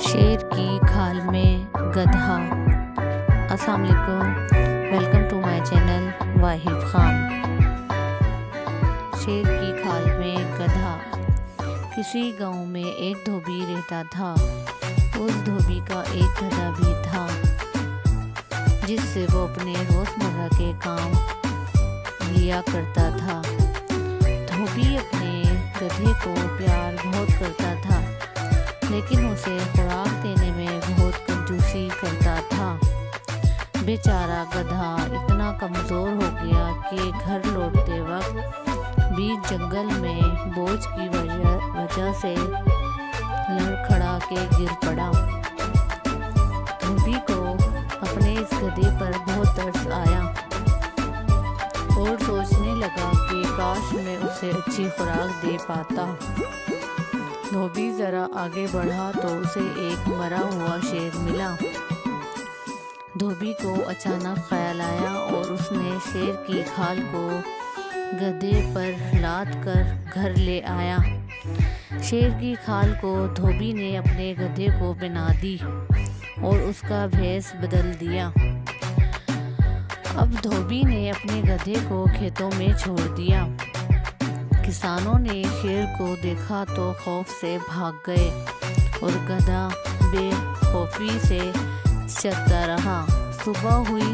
شیر کی کھال میں گدھا۔ السلام علیکم، ویلکم ٹو مائی چینل واحد خان۔ شیر کی کھال میں گدھا۔ کسی گاؤں میں ایک دھوبی رہتا تھا۔ اس دھوبی کا ایک گدھا بھی تھا جس سے وہ اپنے روزمرہ کے کام لیا کرتا تھا۔ دھوبی اپنے گدھے کو پیار بہت کرتا تھا لیکن اسے خوراک دینے میں بہت کنجوسی کرتا تھا۔ بیچارہ گدھا اتنا کمزور ہو گیا کہ گھر لوٹتے وقت بیچ جنگل میں بوجھ کی وجہ سے لڑکھڑا کے گر پڑا۔ دھوبی کو اپنے اس گدھے پر بہت ترس آیا اور سوچنے لگا کہ کاش میں اسے اچھی خوراک دے پاتا۔ دھوبی ذرا آگے بڑھا تو اسے ایک مرا ہوا شیر ملا۔ دھوبی کو اچانک خیال آیا اور اس نے شیر کی کھال کو گدھے پر لاد کر گھر لے آیا۔ شیر کی کھال کو دھوبی نے اپنے گدھے کو پہنا دی اور اس کا بھیس بدل دیا۔ اب دھوبی نے اپنے گدھے کو کھیتوں میں چھوڑ دیا۔ کسانوں نے شیر کو دیکھا تو خوف سے بھاگ گئے اور گدھا بے خوفی سے چرتا رہا۔ صبح ہوئی،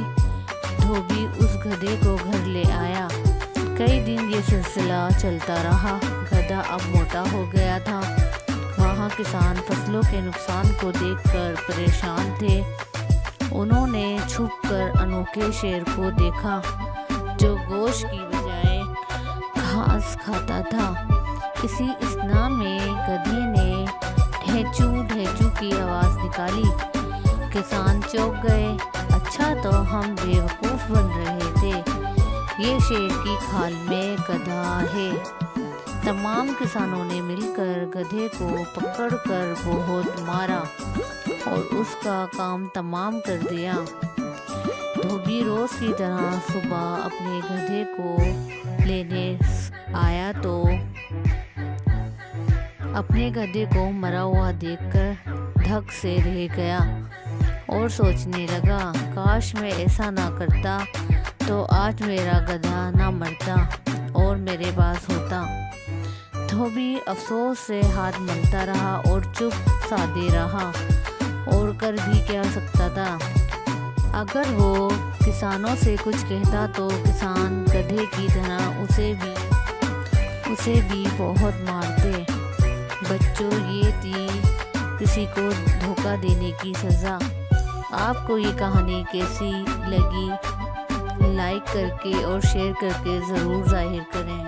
دھوبی اس گدھے کو گھر لے آیا۔ کئی دن یہ سلسلہ چلتا رہا۔ گدھا اب موٹا ہو گیا تھا۔ وہاں کسان فصلوں کے نقصان کو دیکھ کر پریشان تھے۔ انہوں نے چھپ کر انوکھے شیر کو دیکھا جو گوشت کی بجائے گھاس کھاتا تھا۔ اسی اثنا میں گدھے نے ڈھیچو ڈھیچو کی آواز نکالی۔ کسان چونک گئے۔ اچھا تو ہم بیوقوف بن رہے تھے، یہ شیر کی کھال میں گدھا ہے۔ تمام کسانوں نے مل کر گدھے کو پکڑ کر بہت مارا اور اس کا کام تمام کر دیا۔ دھوبی روز کی طرح صبح اپنے گدھے کو لینے آیا تو اپنے گدھے کو مرا ہوا دیکھ کر دھک سے رہ گیا اور سوچنے لگا کاش میں ایسا نہ کرتا تو آج میرا گدھا نہ مرتا اور میرے پاس ہوتا۔ دھوبی افسوس سے ہاتھ ملتا رہا اور چپ سادے رہا، اور کر بھی کیا سکتا تھا۔ اگر وہ کسانوں سے کچھ کہتا تو کسان گدھے کی طرح اسے بھی بہت مارتے۔ بچوں، یہ تھی کسی کو دھوکہ دینے کی سزا۔ آپ کو یہ کہانی کیسی لگی؟ لائک کر کے اور شیئر کر کے ضرور ظاہر کریں۔